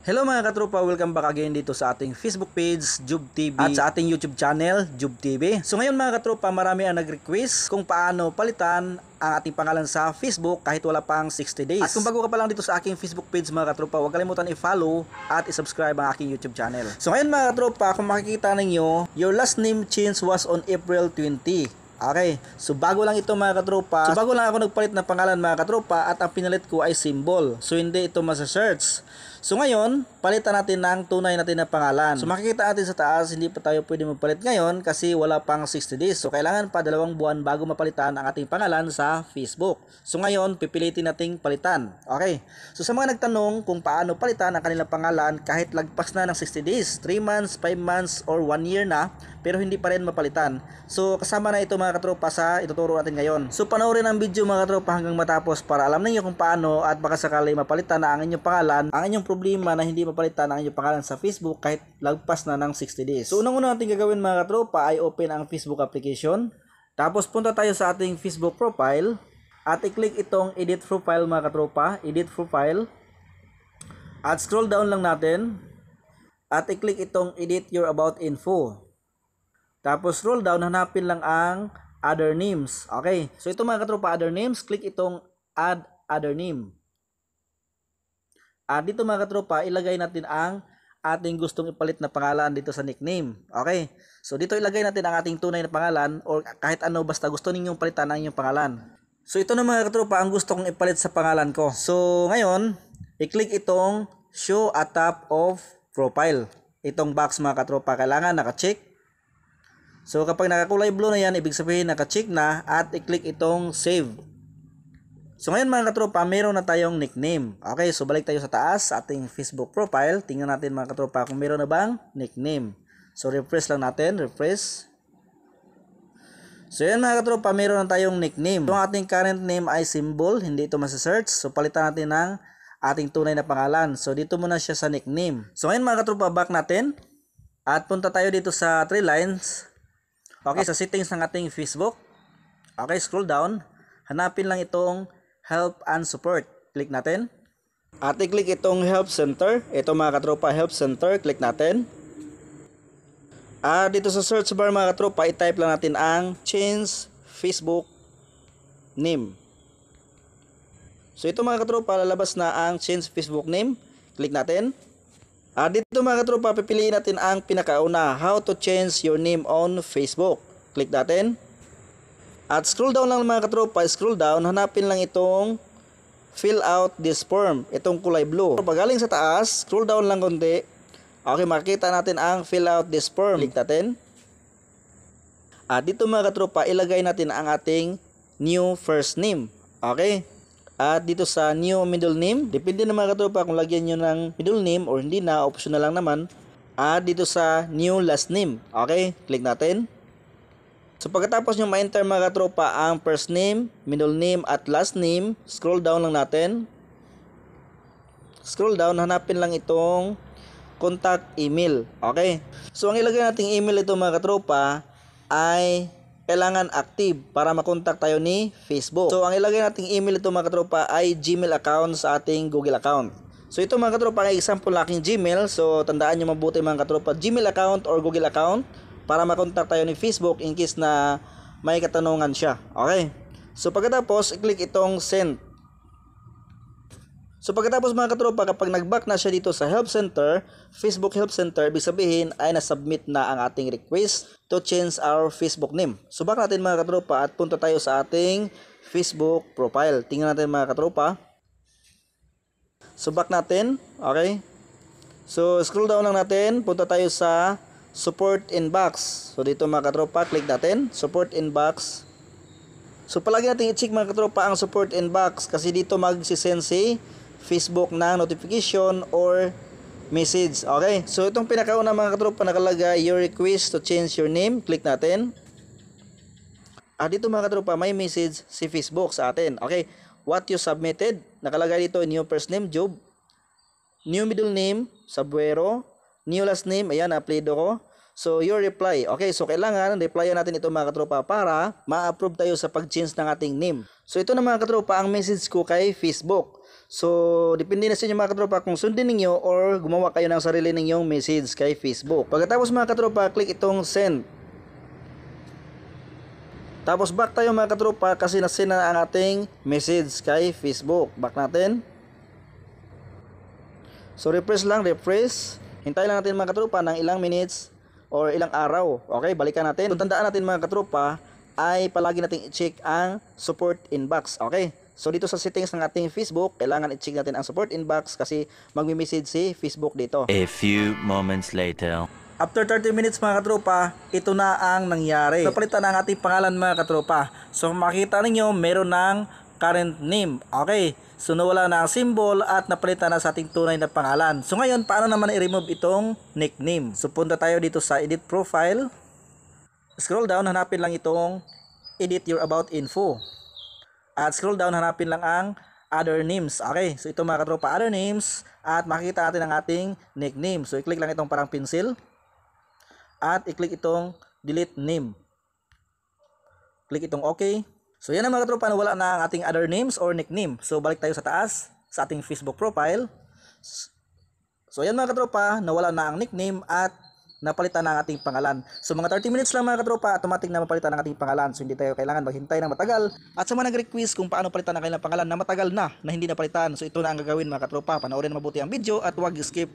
Hello mga katropa, welcome back again dito sa ating Facebook page, Jub TV, at sa ating YouTube channel, Jub TV. So ngayon mga katropa, marami ang nag-request kung paano palitan ang ating pangalan sa Facebook kahit wala pang 60 days. At kung bago ka pa lang dito sa aking Facebook page mga katropa, huwag kalimutan i-follow at i-subscribe ang aking YouTube channel. So ngayon mga katropa, kung makikita ninyo, your last name change was on April 20. Okay, so bago lang ito mga katropa. So bago lang ako nagpalit ng pangalan mga katropa at ang pinalit ko ay symbol. So hindi ito masa-search. So ngayon, palitan natin ng tunay natin na pangalan. So makikita natin sa taas, hindi pa tayo pwede magpalit ngayon kasi wala pang 60 days. So kailangan pa 2 buwan bago mapalitan ang ating pangalan sa Facebook. So ngayon, pipilitin nating palitan. Okay. So sa mga nagtanong kung paano palitan ang kanilang pangalan kahit lagpas na ng 60 days, 3 months, 5 months, or 1 year na, pero hindi pa rin mapalitan. So kasama na ito mga katropa sa ituturo natin ngayon. So panoorin ang video mga katropa hanggang matapos para alam niyo kung paano at baka sakali mapalitan na ang inyong pangalan, ang inyong problema na hindi mapalitan ang inyong pangalan sa Facebook kahit lagpas na ng 60 days. So unang-una natin gagawin mga katropa ay open ang Facebook application. Tapos punta tayo sa ating Facebook profile at i-click itong edit profile mga katropa, edit profile. At scroll down lang natin at i-click itong edit your about info. Tapos scroll down, hanapin lang ang other names. Okay. So ito mga katropa, other names, click itong add other name. At dito mga katropa, ilagay natin ang ating gustong ipalit na pangalan dito sa nickname. Okay. So dito ilagay natin ang ating tunay na pangalan or kahit ano basta gusto ninyong palitan ang inyong pangalan. So ito na mga katropa ang gusto kong ipalit sa pangalan ko. So ngayon, i-click itong show at top of profile. Itong box mga katropa, kailangan naka-check. So kapag nakakulay blue na yan, ibig sabihin naka-check na at i-click itong save. So ngayon mga katropa, meron na tayong nickname. Okay, so balik tayo sa taas sa ating Facebook profile. Tingnan natin mga katropa kung meron na bang nickname. So refresh lang natin, refresh. So yan mga katropa, meron na tayong nickname. So ang ating current name ay symbol, hindi ito masa-search. So palitan natin ng ating tunay na pangalan. So dito muna siya sa nickname. So ngayon mga katropa, back natin. At punta tayo dito sa 3 lines. Okay, sa settings ng ating Facebook. Okay, scroll down. Hanapin lang itong help and support. Click natin. At i-click itong help center. Ito mga katropa, help center. Click natin. At dito sa search bar mga katropa, i-type lang natin ang change Facebook name. So ito mga katropa, lalabas na ang change Facebook name. Click natin. Dito mga katropa, pipiliin natin ang pinakauna, how to change your name on Facebook. Click natin. At scroll down lang mga katropa, scroll down, hanapin lang itong fill out this form, itong kulay blue. Pag galing sa taas, scroll down lang konti. Okay, makita natin ang fill out this form. Click natin. Dito mga katropa, ilagay natin ang ating new first name. Okay. At dito sa new middle name, depende na mga katropa kung lagyan nyo ng middle name or hindi na, optional lang naman. At dito sa new last name. Okay, click natin. So pagkatapos nyo ma-enter mga katropa ang first name, middle name at last name, scroll down lang natin. Scroll down, hanapin lang itong contact email. Okay, so ang ilagay nating email ito mga katropa ay kailangan active para makontak tayo ni Facebook. So ang ilagay nating email ito mga katropa ay Gmail account sa ating Google account. So ito mga katropa ay example ng aking Gmail. So tandaan nyo mabuti mga katropa, Gmail account or Google account para makontak tayo ni Facebook in case na may katanungan siya. Okay. So pagkatapos i-click itong send. So pagkatapos mga katropa, kapag nag-back na siya dito sa Help Center, Facebook Help Center, ibig sabihin ay na-submit na ang ating request to change our Facebook name. So back natin mga katropa at punta tayo sa ating Facebook profile. Tingnan natin mga katropa. So back natin, okay. So scroll down lang natin, punta tayo sa Support Inbox. So dito mga katropa, click natin, Support Inbox. So palagi natin i-check mga katropa ang Support Inbox kasi dito mag-send si Facebook ng notification or message. Okay, so itong pinakauna mga katropa nakalagay your request to change your name. Click natin. Dito mga katropa may message si Facebook sa atin. Okay, what you submitted, nakalagay dito new first name Job, new middle name Sabuero, new last name, ayan, apelido ko. So, your reply. Okay, so kailangan replyan natin ito mga katropa para ma-approve tayo sa pag-change ng ating name. So, ito na mga katropa ang message ko kay Facebook. So, depende na sa inyo mga katropa kung sundin ninyo or gumawa kayo ng sarili ninyong message kay Facebook. Pagkatapos mga katropa, click itong send. Tapos back tayo mga katropa kasi na-send na ang ating message kay Facebook. Back natin. So, refresh lang, refresh. Hintay lang natin mga katropa ng ilang minutes or ilang araw. Okay, balikan natin. So, tandaan natin mga katropa ay palagi nating i-check ang support inbox. Okay, so dito sa settings ng ating Facebook, kailangan i-check natin ang support inbox kasi magme-message si Facebook dito. A few moments later. After 30 minutes mga katropa, ito na ang nangyari. Napalitan ang ating pangalan mga katropa. So makita ninyo meron ng current name. Okay, so nawala na ang symbol at napalitan na sa ating tunay na pangalan. So ngayon, paano naman i-remove itong nickname? So punta tayo dito sa edit profile. Scroll down, hanapin lang itong edit your about info. At scroll down, hanapin lang ang other names. Okay, so ito mga katropa, other names. At makikita natin ang ating nickname. So i-click lang itong parang pencil. At i-click itong delete name. Click itong okay. So yan ang mga katropa, wala na ang ating other names or nickname. So balik tayo sa taas, sa ating Facebook profile. So yan mga katropa, nawala na ang nickname at napalitan na ang ating pangalan. So mga 30 minutes lang mga katropa, automatic na mapalitan ang ating pangalan. So hindi tayo kailangan maghintay ng matagal. At sa mga nag-request kung paano palitan ang kanilang pangalan na matagal na hindi napalitan. So ito na ang gagawin mga katropa. Panoorin mabuti ang video at huwag skip.